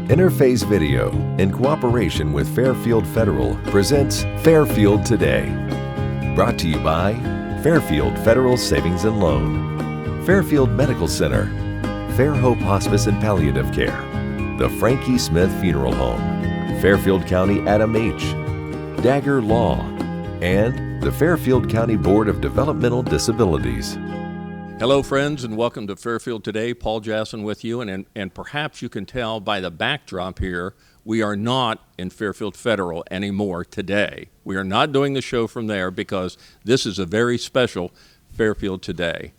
Interface Video, in cooperation with Fairfield Federal, presents Fairfield Today. Brought to you by Fairfield Federal Savings and Loan, Fairfield Medical Center, Fair Hope Hospice and Palliative Care, the Frankie Smith Funeral Home, Fairfield County Adam H., Dagger Law, and the Fairfield County Board of Developmental Disabilities. Hello, friends, and welcome to Fairfield Today. Paul Jasson with you, and perhaps you can tell by the backdrop here, we are not in Fairfield Federal anymore today. We are not doing the show from there because this is a very special Fairfield Today.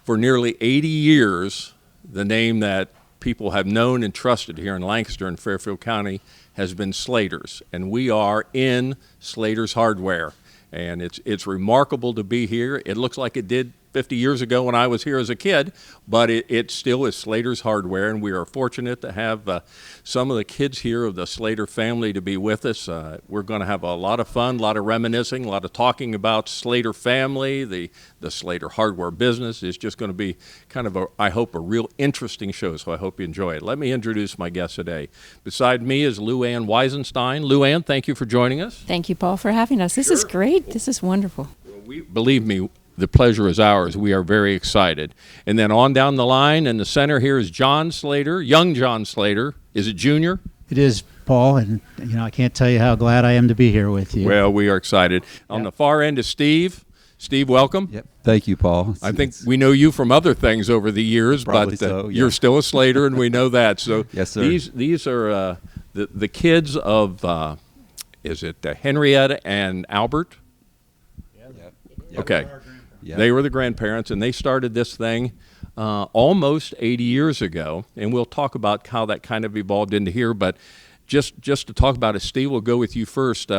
For nearly 80 years, the name that people have known and trusted here in Lancaster and Fairfield County has been Slaters, and we are in Slaters Hardware. And it's remarkable to be here. It looks like it did 50 years ago when I was here as a kid, but it still is Slaters Hardware, and we are fortunate to have some of the kids here of the Slater family to be with us. We're going to have a lot of fun, a lot of reminiscing, a lot of talking about Slater family, the Slater Hardware business. It's just going to be kind of, I hope, a real interesting show, so I hope you enjoy it. Let me introduce my guest today. Beside me is Lou Ann Weisenstein. Lou Ann, thank you for joining us. Thank you, Paul, for having us. This is great. This is wonderful. Well, believe me, the pleasure is ours. We are very excited. And then on down the line in the center here is John Slater, young John Slater. Is it junior? It is, Paul, and I can't tell you how glad I am to be here with you. Well, we are excited. On the far end is Steve. Steve, welcome. Yep. Thank you, Paul. I think we know you from other things over the years, Probably but so, yeah. You're still a Slater, and we know that. So yes, sir. These are the kids of, is it Henrietta and Albert? Yep. Okay. Yep. They were the grandparents, and they started this thing almost 80 years ago, and we'll talk about how that kind of evolved into here, but just to talk about it, Steve, we'll go with you first.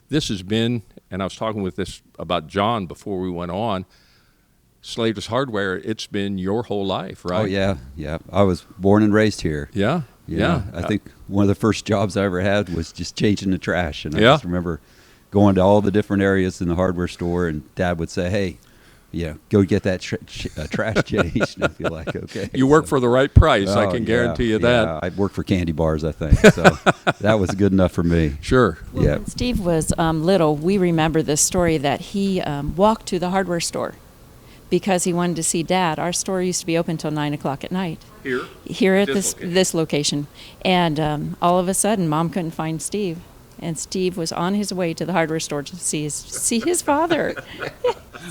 This has been, and I was talking with this about John before we went on, Slaters Hardware, it's been your whole life, right? Oh, yeah. I was born and raised here. Yeah. I think one of the first jobs I ever had was just changing the trash, and I Yeah. just remember going to all the different areas in the hardware store, and Dad would say, hey, go get that trash changed. And I'd feel like, okay. You work for the right price, I can guarantee you that. Yeah, I worked for candy bars, I think, so that was good enough for me. Sure. Well, when Steve was little, we remember this story that he walked to the hardware store because he wanted to see Dad. Our store used to be open till 9 o'clock at night. Here at this location. And all of a sudden, Mom couldn't find Steve. And Steve was on his way to the hardware store to see his father.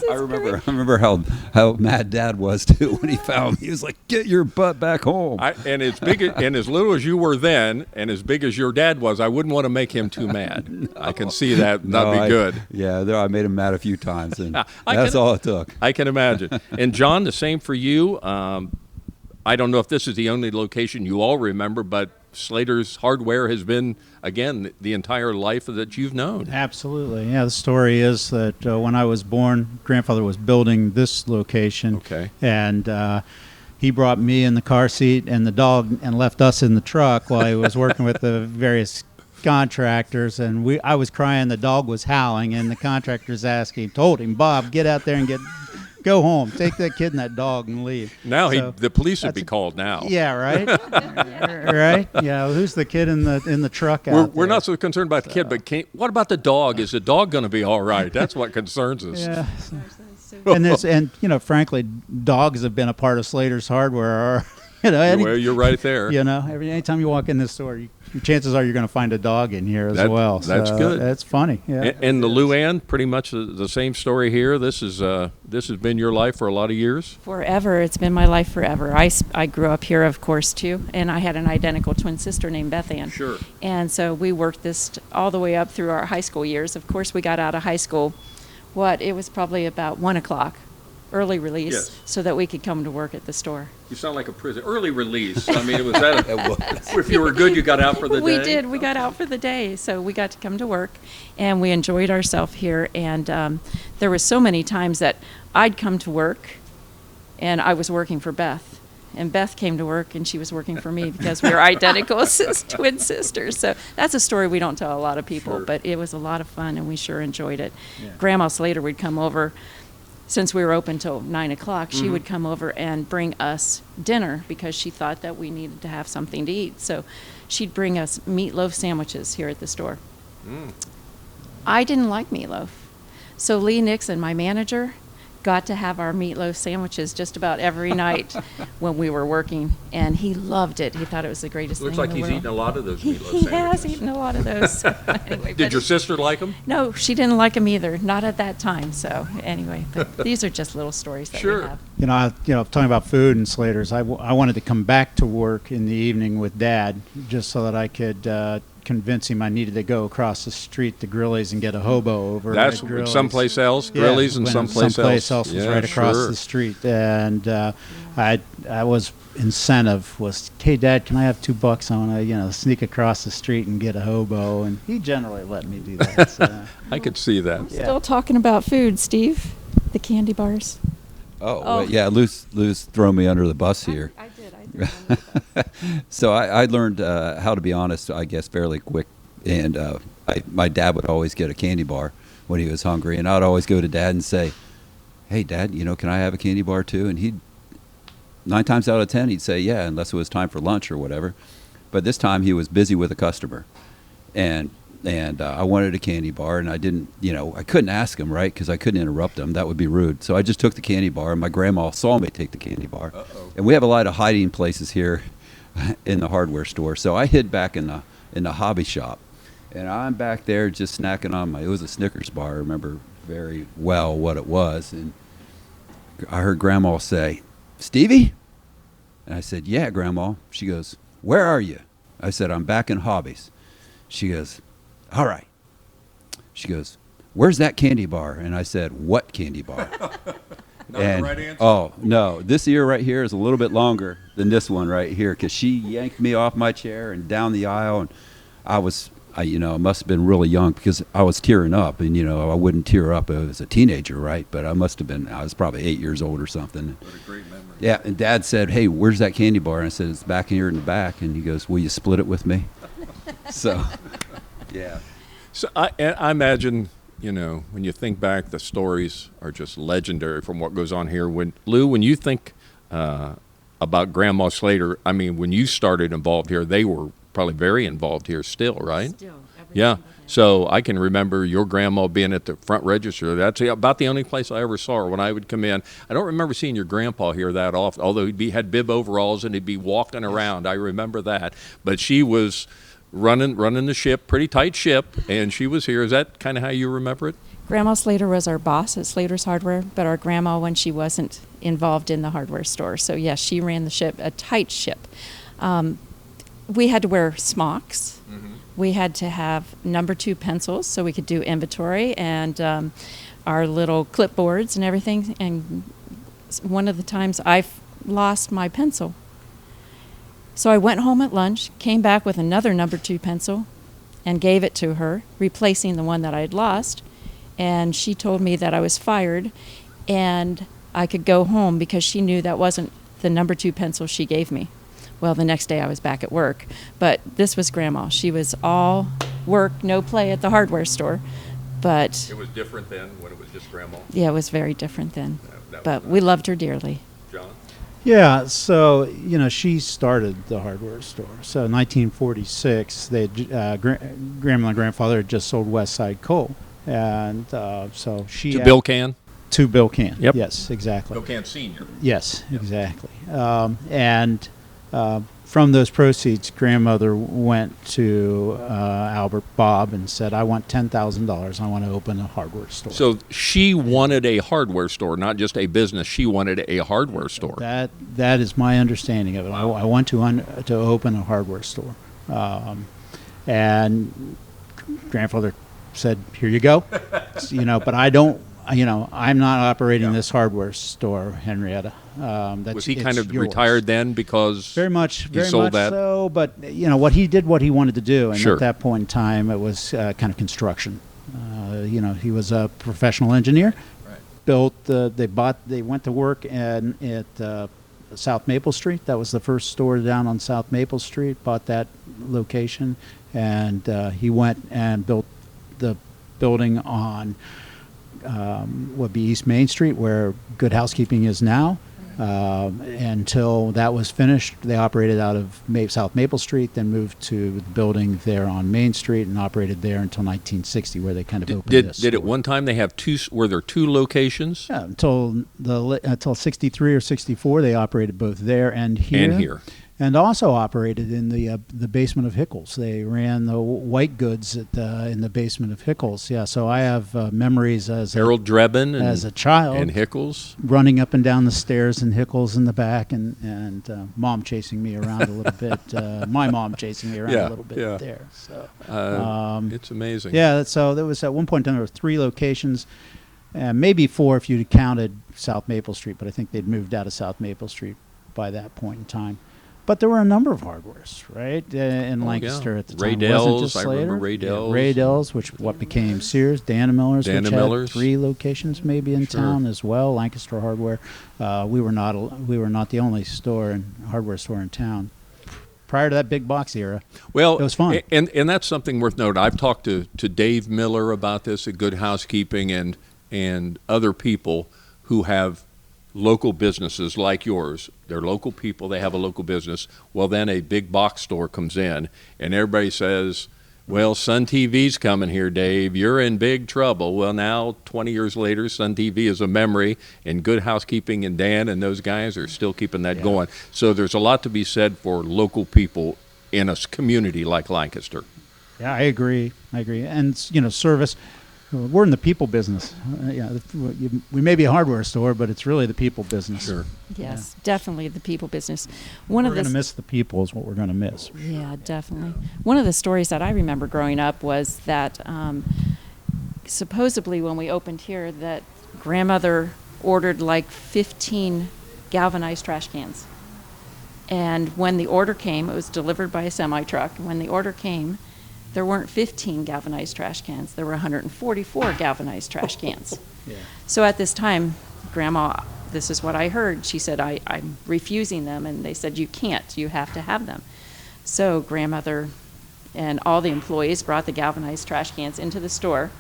I remember how mad Dad was too when he found me. He was like, "Get your butt back home." And as big and as little as you were then, and as big as your dad was, I wouldn't want to make him too mad. No. I can see that be good. I made him mad a few times, and that's all it took. I can imagine. And John, the same for you. I don't know if this is the only location you all remember, but Slaters Hardware has been, again, the entire life that you've known. Absolutely. Yeah, the story is that when I was born, grandfather was building this location. Okay. And he brought me in the car seat and the dog and left us in the truck while he was working with the various contractors. And I was crying, the dog was howling, and the contractors told him, Bob, get out there and go home. Take that kid and that dog and leave. Now the police would be called now. Yeah, right. Right. Yeah. Who's the kid in the truck out We're there? not so concerned about the kid, but what about the dog? Is the dog going to be all right? That's what concerns us. Yeah. And frankly, dogs have been a part of Slaters Hardware. Well, you're right there. Anytime you walk in this store, your chances are you're going to find a dog in here as well. That's good. That's funny. Yeah. And the Lou Ann, pretty much the same story here. This has been your life for a lot of years. Forever. It's been my life forever. I grew up here, of course, too, and I had an identical twin sister named Beth Ann. Sure. And so we worked this all the way up through our high school years. Of course, we got out of high school, it was probably about 1 o'clock. Early release, yes, so that we could come to work at the store. You sound like a prison. Early release. I mean, if you were good, you got out for the day? We did. We got out for the day, so we got to come to work, and we enjoyed ourselves here. And there were so many times that I'd come to work, and I was working for Beth. And Beth came to work, and she was working for me because we were identical twin sisters. So that's a story we don't tell a lot of people, Sure. But it was a lot of fun, and we sure enjoyed it. Yeah. Grandma Slater would come over since we were open till 9 o'clock, she would come over and bring us dinner because she thought that we needed to have something to eat. So she'd bring us meatloaf sandwiches here at the store. I didn't like meatloaf. So Lee Nixon, my manager, got to have our meatloaf sandwiches just about every night when we were working, and he loved it. He thought it was the greatest thing in the world. Looks like he's eaten a lot of those meatloaf He sandwiches. has eaten a lot of those. Anyway, Did your sister like them? No, she didn't like them either. Not at that time. So anyway, but these are just little stories that we have. Talking about food and Slaters, I wanted to come back to work in the evening with Dad just so that I could convince him I needed to go across the street to Grillies and get a hobo over That's at Grillies. someplace else, Grillies, and someplace else. Was right across the street, and I was incentive was, hey Dad, can I have $2? I want to sneak across the street and get a hobo, and he generally let me do that. So. I could see that. Still talking about food, Steve. The candy bars. Oh. Well, yeah, Lou's thrown me under the bus here. I did. So I learned how to be honest, I guess, fairly quick. And my dad would always get a candy bar when he was hungry. And I'd always go to Dad and say, hey, Dad, can I have a candy bar too? And he'd, 9 times out of 10, he'd say, yeah, unless it was time for lunch or whatever. But this time he was busy with a customer. And I wanted a candy bar, and I didn't, I couldn't ask him, right, because I couldn't interrupt him. That would be rude. So I just took the candy bar, and my grandma saw me take the candy bar. And we have a lot of hiding places here in the hardware store. So I hid back in the hobby shop, and I'm back there just snacking on it was a Snickers bar. I remember very well what it was. And I heard Grandma say, Stevie? And I said, yeah, Grandma. She goes, where are you? I said, I'm back in hobbies. She goes, all right. She goes, where's that candy bar? And I said, what candy bar? Not the right answer? Oh, no. This ear right here is a little bit longer than this one right here, because she yanked me off my chair and down the aisle. And I must have been really young because I was tearing up. And, I wouldn't tear up as a teenager, right? But I was probably 8 years old or something. What a great memory. Yeah, and Dad said, hey, where's that candy bar? And I said, it's back here in the back. And he goes, will you split it with me? So, yeah. So I imagine, when you think back, the stories are just legendary from what goes on here. When you think about Grandma Slater, I mean, when you started involved here, they were probably very involved here still, right? Still. Yeah. So I can remember your grandma being at the front register. That's about the only place I ever saw her when I would come in. I don't remember seeing your grandpa here that often, although he had bib overalls and he'd be walking around. I remember that. But she was running the ship, pretty tight ship, and she was here. Is that kind of how you remember it? Grandma Slater was our boss at Slaters Hardware, but our grandma when she wasn't involved in the hardware store. So yes, she ran the ship, a tight ship. We had to wear smocks. Mm-hmm. We had to have number 2 pencils so we could do inventory, and our little clipboards and everything. And one of the times I lost my pencil. So I went home at lunch, came back with another number 2 pencil, and gave it to her, replacing the one that I had lost. And she told me that I was fired and I could go home because she knew that wasn't the number 2 pencil she gave me. Well, the next day I was back at work. But this was Grandma. She was all work, no play at the hardware store. But it was different then when it was just Grandma? Yeah, it was very different then. But we loved her dearly. John? Yeah, so, she started the hardware store. So in 1946, Grandma and Grandfather had just sold West Side Coal. And so she... To Bill Can? To Bill Can. Yep. Yes, exactly. Bill Can Sr. Yes, exactly. And from those proceeds, Grandmother went to Albert Bob and said, I want $10,000. I want to open a hardware store. So she wanted a hardware store, not just a business. She wanted a hardware store. That is my understanding of it. I want to open a hardware store. And Grandfather said, here you go. But I don't, I'm not operating this hardware store, Henrietta. Was he kind of retired then because very much sold that? So, but what he did, what he wanted to do, and Sure. at that point in time, it was kind of construction. He was a professional engineer. Right. They went to work at South Maple Street. That was the first store down on South Maple Street. Bought that location, and he went and built the building on would be East Main Street, where Good Housekeeping is now. Until that was finished, they operated out of South Maple Street, then moved to the building there on Main Street and operated there until 1960, where they kind of opened this Did store. at one time they have were there two locations? Yeah, until 63 or 64, they operated both there and here. And here. And also operated in the basement of Hickles. They ran the white goods in the basement of Hickles. Yeah, so I have memories as Harold Drebin as a child and Hickles running up and down the stairs and Hickles in the back, and mom chasing me around a little bit. My mom chasing me around a little bit there. So it's amazing. Yeah, so there was at one point there were 3 locations, maybe 4 if you counted South Maple Street, but I think they'd moved out of South Maple Street by that point in time. But there were a number of hardwares, right, in Lancaster at the time. Raydell's, I remember Raydell's. Raydell's, what became Sears, Dan & Miller's, which had 3 locations maybe in town as well. Lancaster Hardware. We were not the only hardware store in town prior to that big box era. Well, it was fun, and that's something worth noting. I've talked to Dave Miller about this at Good Housekeeping and other people who have local businesses like yours. They're local people, they have a local business. Well, then a big box store comes in and everybody says, well, Sun TV's coming here, Dave. You're in big trouble. Well, now 20 years later, Sun TV is a memory, and Good Housekeeping and Dan and those guys are still keeping that going. So there's a lot to be said for local people in a community like Lancaster. Yeah, I agree. And, service. We're in the people business. We may be a hardware store, but it's really the people business. Sure. Yes, definitely the people business. We're going to miss the people is what we're going to miss. Yeah, definitely. One of the stories that I remember growing up was that supposedly when we opened here that grandmother ordered like 15 galvanized trash cans. And when the order came, it was delivered by a semi-truck. When the order came, there weren't 15 galvanized trash cans. There were 144 galvanized trash cans. Yeah. So at this time, Grandma, this is what I heard. She said, I'm refusing them. And they said, you can't. You have to have them. So grandmother and all the employees brought the galvanized trash cans into the store.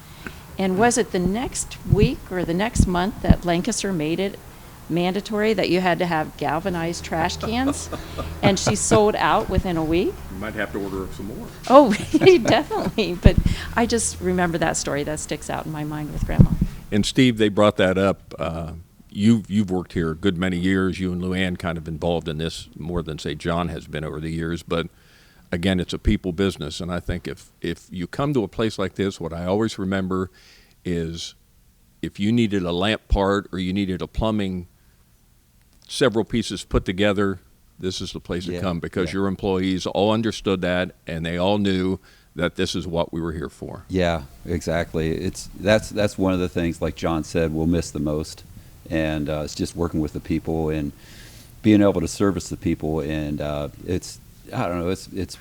And was it the next week or the next month that Lancaster made it mandatory that you had to have galvanized trash cans? And she sold out within a week. You might have to order some more. Oh, definitely. But I just remember that story. That sticks out in my mind with Grandma. And Steve, they brought that up. You've worked here a good many years. You and Luann kind of involved in this more than, say, John has been over the years. But again, it's a people business. And I think if you come to a place like this, what I always remember is if you needed a lamp part or you needed a plumbing, several pieces put together, this is the place to come, because your employees all understood that and they all knew that this is what we were here for. Yeah, exactly. That's one of the things, like John said, we'll miss the most, and it's just working with the people and being able to service the people, and it's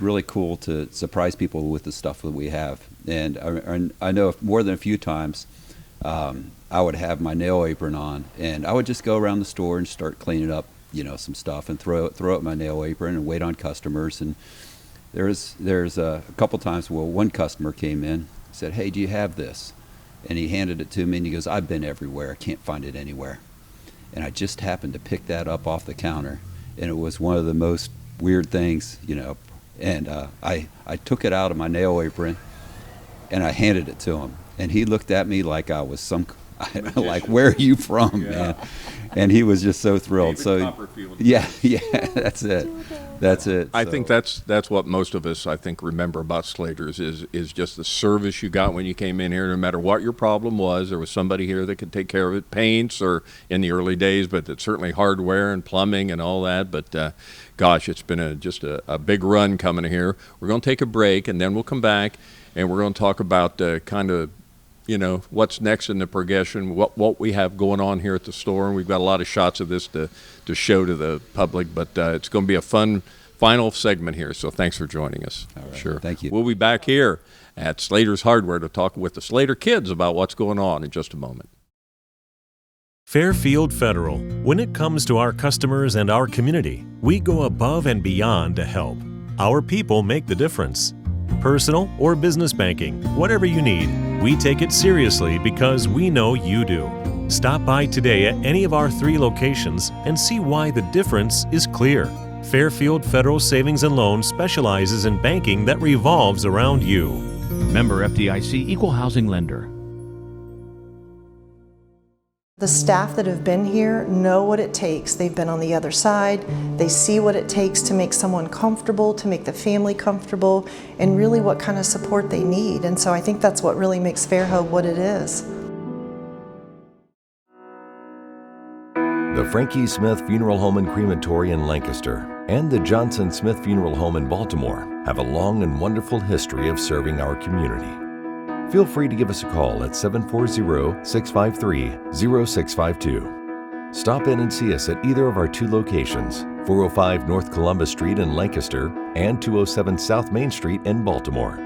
really cool to surprise people with the stuff that we have. And I know more than a few times I would have my nail apron on, and I would just go around the store and start cleaning up, some stuff, and throw up my nail apron and wait on customers. And there's a couple times where one customer came in, said, "Hey, do you have this?" And he handed it to me, and he goes, "I've been everywhere. I can't find it anywhere." And I just happened to pick that up off the counter, and it was one of the most weird things, And I took it out of my nail apron, and I handed it to him, and he looked at me like I was like, "Where are you from, man?" And he was just so thrilled. Yeah, that's it. I think that's what most of us, I think, remember about Slaters is just the service you got when you came in here. No matter what your problem was, there was somebody here that could take care of it. Paints, or in the early days, but it's certainly hardware and plumbing and all that. But gosh, it's been just a big run coming here. We're going to take a break, and then we'll come back, and we're going to talk about kind of, what's next in the progression, what we have going on here at the store. And we've got a lot of shots of this to show to the public, but it's going to be a fun final segment here. So thanks for joining us. All right. Sure. Thank you. We'll be back here at Slaters Hardware to talk with the Slater kids about what's going on in just a moment. Fairfield Federal. When it comes to our customers and our community, we go above and beyond to help. Our people make the difference. personal or business banking, whatever you need, we take it seriously because we know you do. Stop by today at any of our 3 locations and see why the difference is clear. Fairfield Federal Savings and Loan specializes in banking that revolves around you. Member FDIC, Equal Housing Lender. The staff that have been here know what it takes. They've been on the other side. They see what it takes to make someone comfortable, to make the family comfortable, and really what kind of support they need. And so I think that's what really makes Fairhope what it is. The Frankie Smith Funeral Home and Crematory in Lancaster and the Johnson Smith Funeral Home in Baltimore have a long and wonderful history of serving our community. Feel free to give us a call at 740-653-0652. Stop in and see us at either of our 2 locations, 405 North Columbus Street in Lancaster and 207 South Main Street in Baltimore.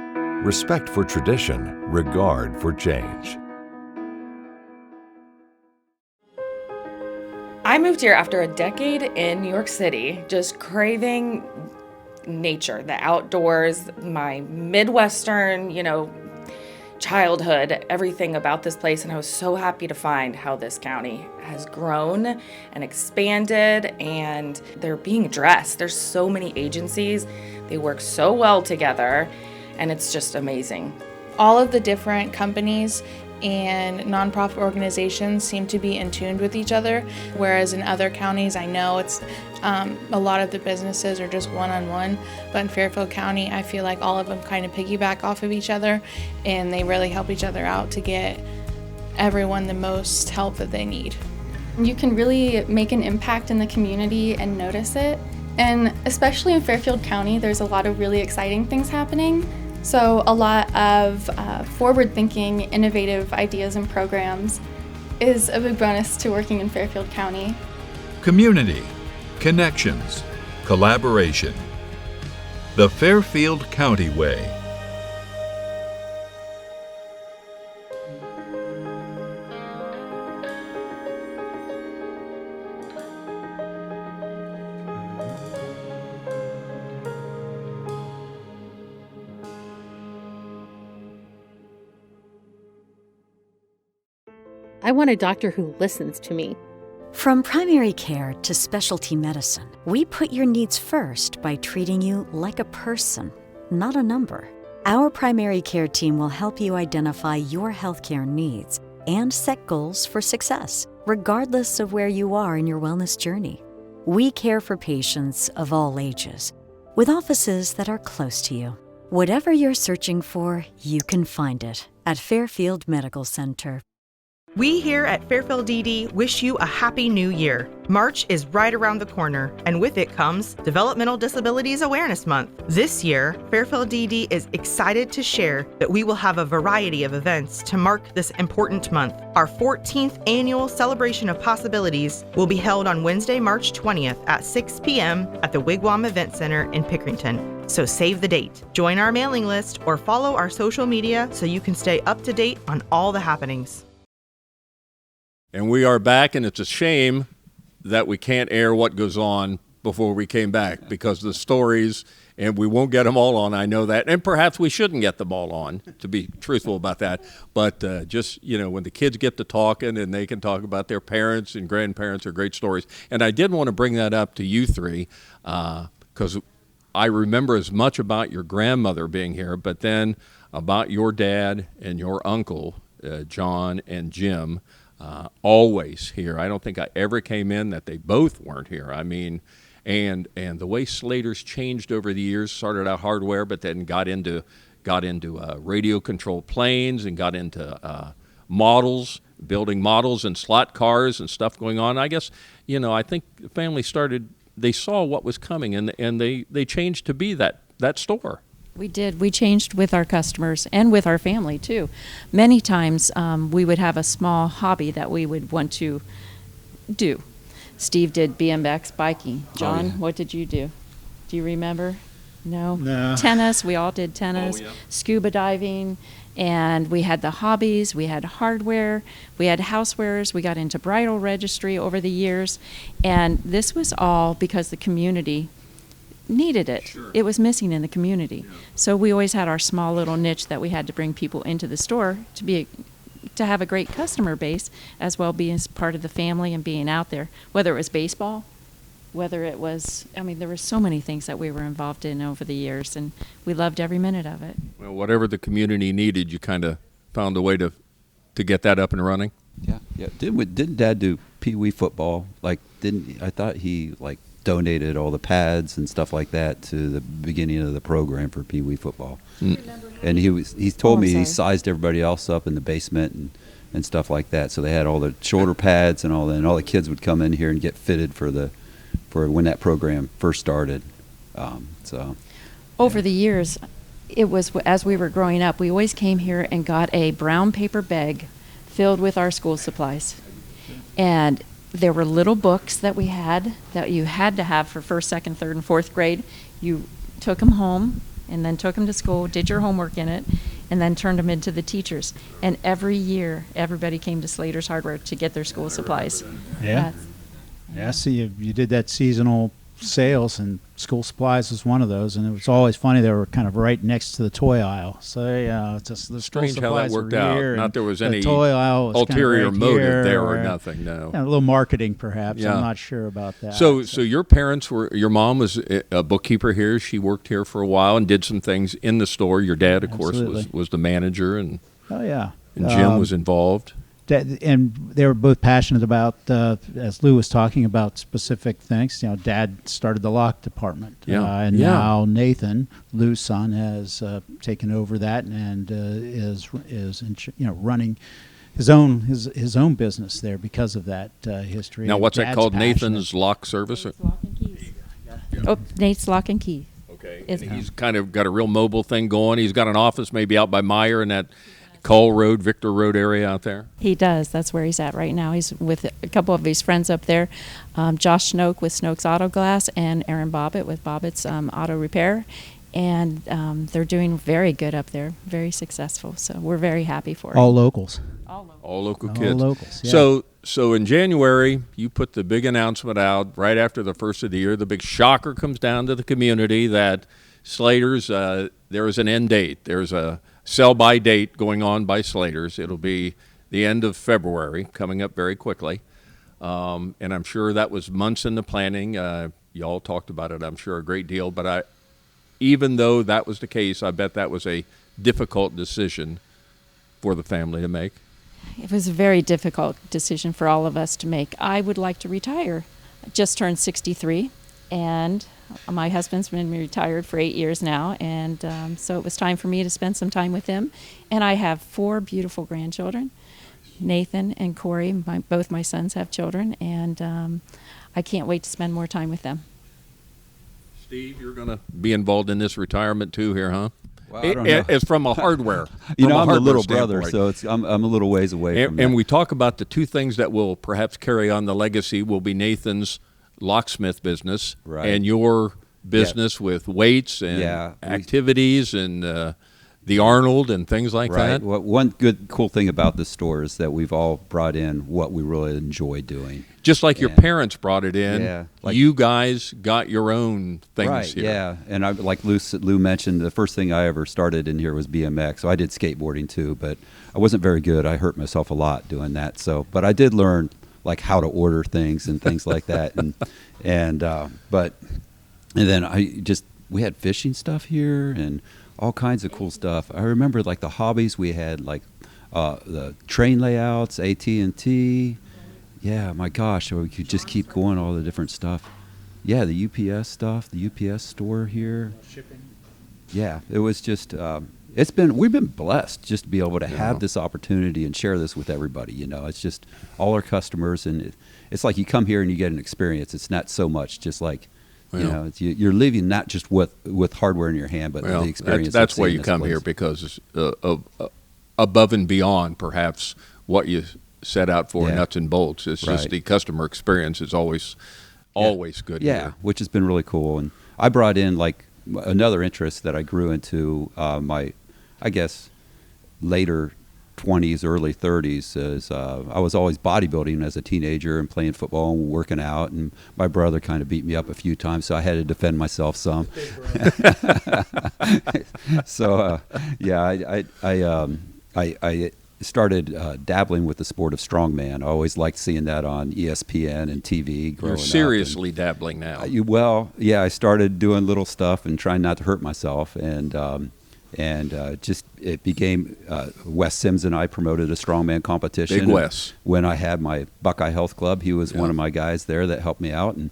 Respect for tradition, regard for change. I moved here after a decade in New York City, just craving nature, the outdoors, my Midwestern, childhood, everything about this place, and I was so happy to find how this county has grown and expanded, and they're being addressed. There's so many agencies, they work so well together, and it's just amazing. All of the different companies and nonprofit organizations seem to be in tune with each other, whereas in other counties I know it's a lot of the businesses are just one-on-one, but in Fairfield County I feel like all of them kind of piggyback off of each other and they really help each other out to get everyone the most help that they need. You can really make an impact in the community and notice it, and especially in Fairfield County there's a lot of really exciting things happening. So a lot of forward-thinking, innovative ideas and programs is a big bonus to working in Fairfield County. Community, connections, collaboration. The Fairfield County Way. I want a doctor who listens to me. From primary care to specialty medicine, we put your needs first by treating you like a person, not a number. Our primary care team will help you identify your healthcare needs and set goals for success, regardless of where you are in your wellness journey. We care for patients of all ages, with offices that are close to you. Whatever you're searching for, you can find it at Fairfield Medical Center. We here at Fairfield ED wish you a happy new year. March is right around the corner, and with it comes Developmental Disabilities Awareness Month. This year, Fairfield ED is excited to share that we will have a variety of events to mark this important month. Our 14th annual Celebration of Possibilities will be held on Wednesday, March 20th at 6 p.m. at the Wigwam Event Center in Pickerington. So save the date. Join our mailing list or follow our social media so you can stay up to date on all the happenings. And we are back, and it's a shame that we can't air what goes on before we came back because the stories, and we won't get them all on, I know that, and perhaps we shouldn't get them all on, to be truthful about that. But just, when the kids get to talking and they can talk about their parents and grandparents are great stories. And I did want to bring that up to you three because I remember as much about your grandmother being here, but then about your dad and your uncle, John and Jim, always here. I don't think I ever came in that they both weren't here. I mean, and the way Slaters changed over the years, started out hardware, but then got into radio controlled planes and got into models, building models and slot cars and stuff going on. I guess, I think the family started, they saw what was coming and they changed to be that store. We did. We changed with our customers and with our family, too. Many times we would have a small hobby that we would want to do. Steve did BMX biking. John, What did you do? Do you remember? No. Tennis. We all did tennis. Scuba diving. And we had the hobbies. We had hardware. We had housewares. We got into bridal registry over the years. And this was all because the community needed it. Sure. It was missing in the community. Yeah. So we always had our small little niche that we had to bring people into the store to have a great customer base, as well being part of the family and being out there, whether it was baseball, whether it was, there were so many things that we were involved in over the years, and we loved every minute of it. Well, whatever the community needed, you kind of found a way to get that up and running. Yeah. Didn't Dad do Pee Wee football? I thought he donated all the pads and stuff like that to the beginning of the program for Pee Wee football. And he told me he sized everybody else up in the basement and stuff like that. So they had all the shoulder pads and all that, and all the kids would come in here and get fitted for when that program first started. Over the years, it was, as we were growing up, we always came here and got a brown paper bag filled with our school supplies. And there were little books that we had that you had to have for first, second, third, and fourth grade. You took them home and then took them to school, did your homework in it, and then turned them into the teachers. And every year, everybody came to Slaters Hardware to get their school supplies. Yeah. So you did that seasonal sales, and school supplies was one of those, and it was always funny. They were kind of right next to the toy aisle. So just the strange school how that worked out. Not there was any toy aisle was ulterior kind of motive there or nothing. No, a little marketing perhaps. Yeah. I'm not sure about that. So your parents your mom was a bookkeeper here. She worked here for a while and did some things in the store. Your dad, of course, was the manager, and and Jim was involved. And they were both passionate about, as Lou was talking about, specific things. Dad started the lock department, and now Nathan, Lou's son, has taken over that and is running his own business there because of that history. Now, what's that called? Passionate. Nathan's Lock Service. Nate's Lock and Keys. Oh, Nate's Lock and Key. Okay, and he's kind of got a real mobile thing going. He's got an office maybe out by Meyer in that Cole Road, Victor Road area out there? He does. That's where he's at right now. He's with a couple of his friends up there, Josh Snoke with Snoke's Auto Glass and Aaron Bobbitt with Bobbitt's Auto Repair. And they're doing very good up there, very successful. So we're very happy for it. All locals. All local kids. All locals, yeah. So in January, you put the big announcement out right after the first of the year. The big shocker comes down to the community that Slaters, there is an end date. There's a sell-by date going on by Slaters. It'll be the end of February, coming up very quickly. And I'm sure that was months in the planning. Y'all talked about it, I'm sure, a great deal. But even though that was the case, I bet that was a difficult decision for the family to make. It was a very difficult decision for all of us to make. I would like to retire. I just turned 63, and my husband's been retired for 8 years now, and so it was time for me to spend some time with him. And I have 4 beautiful grandchildren. Nathan and Corey, both my sons have children, and I can't wait to spend more time with them. Steve, you're going to be involved in this retirement too here, huh? Well, I don't know. It's from a hardware. I'm a little brother, so I'm a little ways away from that. And we talk about the 2 things that will perhaps carry on the legacy will be Nathan's locksmith business and your business with weights and activities and the Arnold and things like that. Well, one cool thing about this store is that we've all brought in what we really enjoy doing. Just like your parents brought it in, you guys got your own things here. Yeah, and like Lou mentioned, the first thing I ever started in here was BMX. So I did skateboarding too, but I wasn't very good. I hurt myself a lot doing that. But I did learn like how to order things and things like that, and then we had fishing stuff here and all kinds of cool stuff. I remember like the hobbies we had, like the train layouts, AT&T. Yeah, my gosh, we could just keep going, all the different stuff. Yeah, the UPS stuff, the UPS store here. Shipping. Yeah, it was just we've been blessed just to be able to have this opportunity and share this with everybody. It's just all our customers, and it's like you come here and you get an experience. It's not so much just like you're leaving not just with hardware in your hand, but the experience. That's why you come here, because of above and beyond perhaps what you set out for nuts and bolts. It's just the customer experience is always good. Yeah, which has been really cool. And I brought in like another interest that I grew into my, I guess, later 20s, early 30s, is I was always bodybuilding as a teenager and playing football and working out, and my brother kind of beat me up a few times, so I had to defend myself some. So I started dabbling with the sport of strongman. I always liked seeing that on ESPN and TV growing up. You're seriously dabbling now. Well, yeah, I started doing little stuff and trying not to hurt myself, and just it became Wes Sims and I promoted a strongman competition. Big Wes. When I had my Buckeye Health Club, he was one of my guys there that helped me out, and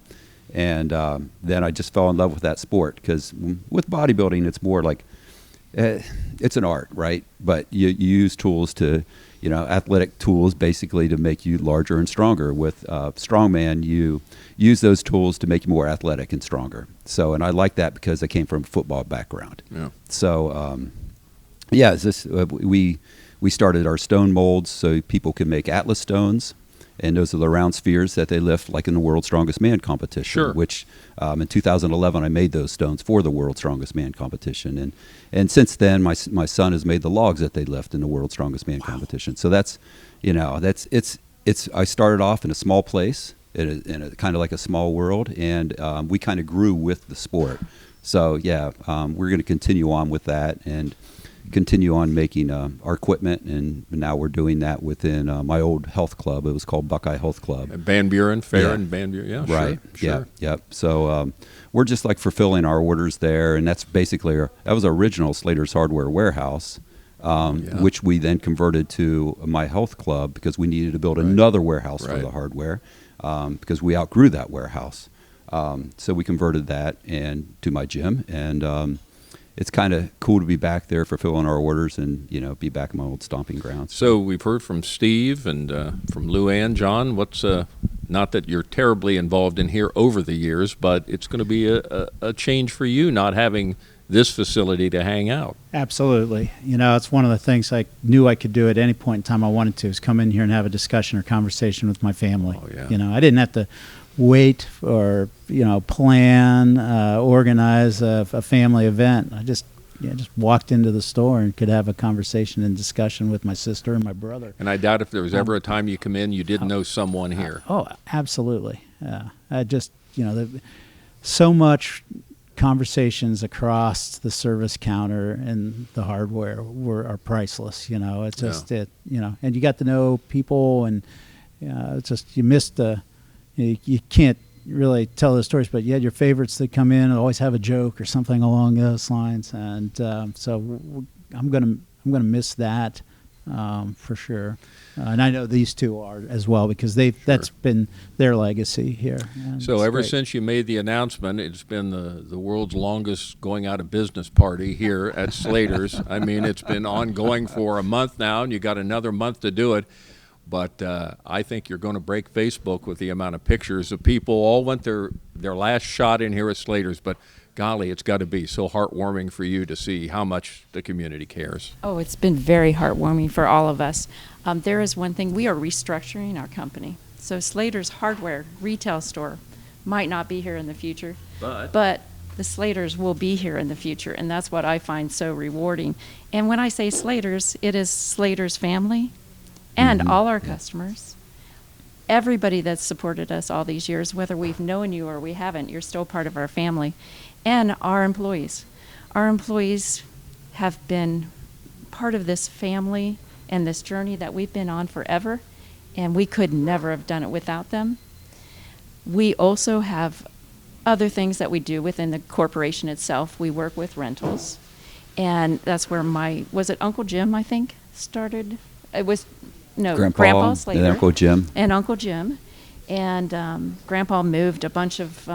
then I just fell in love with that sport, because with bodybuilding, it's more like it's an art, right? But you use tools to, athletic tools basically to make you larger and stronger. With strongman, you use those tools to make you more athletic and stronger. So, and I like that because I came from a football background. Yeah. So, we started our stone molds so people could make Atlas stones. And those are the round spheres that they lift, like in the World's Strongest Man competition. Sure. Which in 2011 I made those stones for the World's Strongest Man competition, and since then my son has made the logs that they lift in the World's Strongest Man competition. So that's I started off in a small place, in a kind of like a small world, and we kind of grew with the sport. So we're going to continue on with that and continue on making our equipment, and now we're doing that within my old health club. It was called Buckeye Health Club. Van Buren, and Van Buren, yeah, right, sure. Yep. So we're just like fulfilling our orders there, and that's basically that was our original Slaters hardware warehouse, which we then converted to my health club because we needed to build another warehouse for the hardware, because we outgrew that warehouse. So we converted that and to my gym, and it's kind of cool to be back there fulfilling our orders and, be back in my old stomping grounds. So we've heard from Steve and from Luann. John, what's not that you're terribly involved in here over the years, but it's going to be a change for you not having this facility to hang out. Absolutely. It's one of the things I knew I could do at any point in time I wanted to, is come in here and have a discussion or conversation with my family. Oh, yeah. I didn't have to wait or plan, organize a family event. I just walked into the store and could have a conversation and discussion with my sister and my brother. And I doubt if there was ever a time you come in you didn't know someone here. Oh, absolutely. I just so much conversations across the service counter and the hardware are priceless. It's just and you got to know people, and it's just you missed the. You can't really tell those stories, but you had your favorites that come in and always have a joke or something along those lines, and so I'm gonna miss that for sure. And I know these two are as well, because that's been their legacy here. So ever since you made the announcement, it's been the world's longest going out of business party here at Slaters. I mean, it's been ongoing for a month now, and you got another month to do it. But I think you're going to break Facebook with the amount of pictures of people all went their last shot in here at Slaters. But golly, it's got to be so heartwarming for you to see how much the community cares. Oh, it's been very heartwarming for all of us. There is one thing, we are restructuring our company. So Slaters Hardware retail store might not be here in the future, but the Slaters will be here in the future, and that's what I find so rewarding. And when I say Slaters, it is Slaters family. And all our customers, everybody that's supported us all these years, whether we've known you or we haven't, you're still part of our family. And our employees. Our employees have been part of this family and this journey that we've been on forever, and we could never have done it without them. We also have other things that we do within the corporation itself. We work with rentals, and that's where was it Uncle Jim, I think, started? It was... No, Grandpa Slater. And Uncle Jim. And Uncle Jim. And Grandpa moved a bunch of,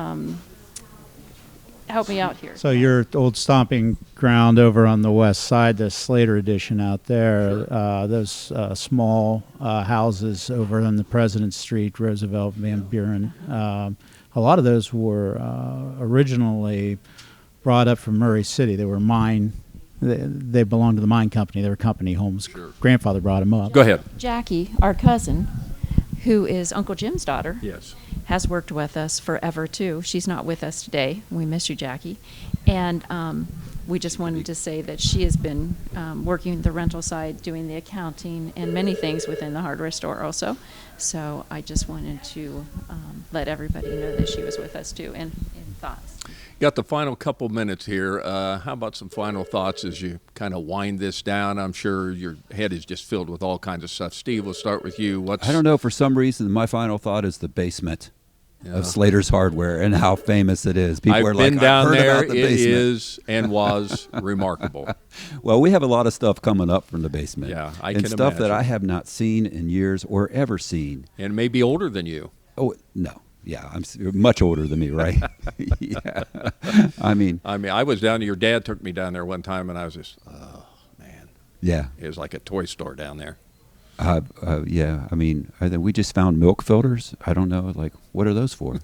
help me out here. So your old stomping ground over on the west side, the Slater edition out there, those small houses over on the President Street, Roosevelt, Van Buren, a lot of those were originally brought up from Murray City. They were mine. They belonged to the mine company. They were company homes. Sure. Grandfather brought them up. Go ahead. Jackie, our cousin, who is Uncle Jim's daughter, yes, has worked with us forever, too. She's not with us today. We miss you, Jackie. And we just wanted to say that she has been working the rental side, doing the accounting, and many things within the hardware store also. So I just wanted to let everybody know that she was with us too, and in thoughts. Got the final couple minutes here. How about some final thoughts as you kind of wind this down? I'm sure your head is just filled with all kinds of stuff. Steve, we'll start with you. I don't know. For some reason, my final thought is the basement of Slaters Hardware and how famous it is. People are been like, down I've heard there. about the It basement. is and was remarkable. Well, we have a lot of stuff coming up from the basement. Yeah, I and can stuff that imagine. I have not seen in years or ever seen. And maybe older than you. Oh, no. Yeah, much older than me, right? Yeah. I mean, I was down there. Your dad took me down there one time, and I was just, oh, man. Yeah. It was like a toy store down there. Yeah, I mean, we just found milk filters. I don't know, like, what are those for?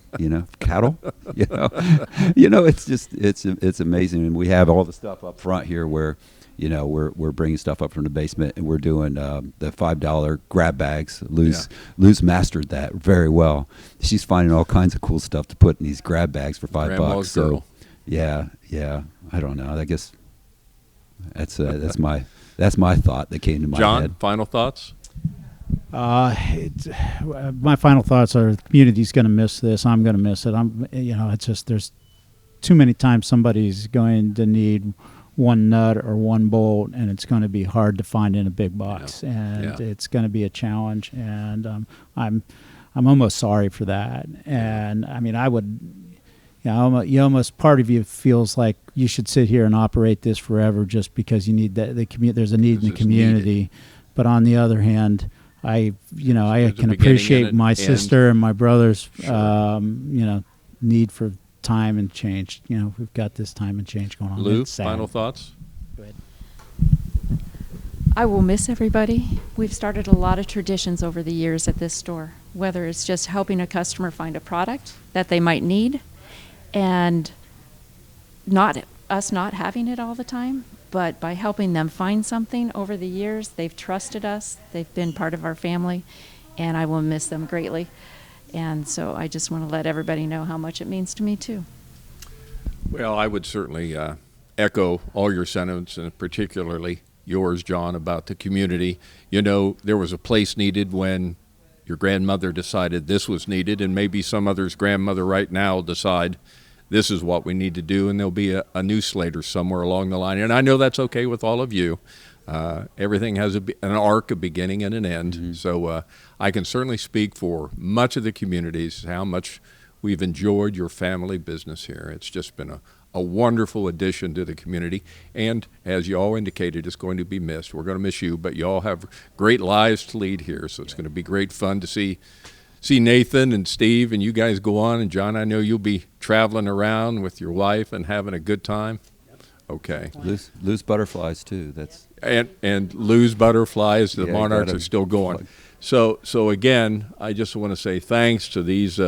Cattle. It's just it's amazing, and we have all the stuff up front here where, we're bringing stuff up from the basement, and we're doing the $5 grab bags. Lou's mastered that very well. She's finding all kinds of cool stuff to put in these grab bags for $5. Grandma's So, girl. yeah. I don't know. I guess that's my thought that came to my John, head. final thoughts? My final thoughts are the community's going to miss this. I'm going to miss it. It's just there's too many times somebody's going to need one nut or one bolt, and it's going to be hard to find in a big box, and it's going to be a challenge. And I'm almost sorry for that. And I mean, I would. You almost part of you feels like you should sit here and operate this forever just because you need that. There's a need in the community, but on the other hand, I can appreciate my sister and my brother's need for time and change. We've got this time and change going on. Lou, final thoughts? Go ahead. I will miss everybody. We've started a lot of traditions over the years at this store, whether it's just helping a customer find a product that they might need, and not having it all the time, but by helping them find something over the years. They've trusted us. They've been part of our family, and I will miss them greatly. And so I just want to let everybody know how much it means to me, too. Well, I would certainly echo all your sentiments, and particularly yours, John, about the community. There was a place needed when your grandmother decided this was needed, and maybe some other's grandmother right now will decide this is what we need to do, and there'll be a new Slaters somewhere along the line. And I know that's okay with all of you. Everything has an arc, a beginning, and an end. Mm-hmm. So I can certainly speak for much of the communities, how much we've enjoyed your family business here. It's just been a wonderful addition to the community. And as you all indicated, it's going to be missed. We're going to miss you, but you all have great lives to lead here. So it's going to be great fun to see Nathan and Steve and you guys go on. And John, I know you'll be traveling around with your wife and having a good time. Okay. Lou's butterflies too. And Lou's butterflies. The Monarchs are still going. So again, I just want to say thanks to these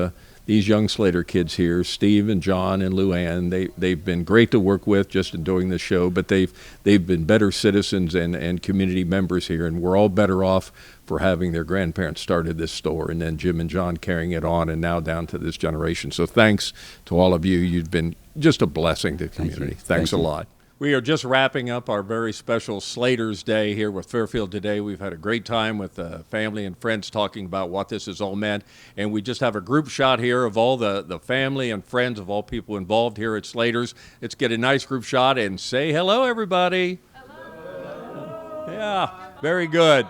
young Slater kids here, Steve and John and Luann. They've been great to work with just in doing this show, but they've been better citizens and community members here, and we're all better off for having their grandparents started this store, and then Jim and John carrying it on, and now down to this generation. So thanks to all of you. You've been just a blessing to the community. Thanks a lot. We are just wrapping up our very special Slaters Day here with Fairfield today. We've had a great time with family and friends talking about what this has all meant. And we just have a group shot here of all the family and friends of all people involved here at Slaters. Let's get a nice group shot and say hello, everybody. Hello. Yeah, very good.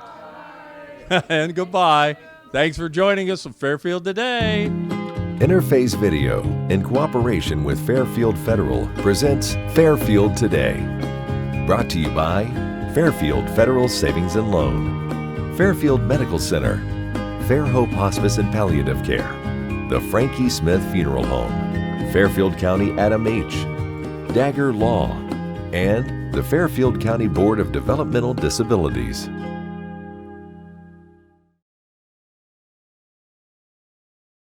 And goodbye. Thanks for joining us on Fairfield Today. Interface Video, in cooperation with Fairfield Federal, presents Fairfield Today. Brought to you by Fairfield Federal Savings and Loan, Fairfield Medical Center, Fair Hope Hospice and Palliative Care, the Frankie Smith Funeral Home, Fairfield County Adam H., Dagger Law, and the Fairfield County Board of Developmental Disabilities.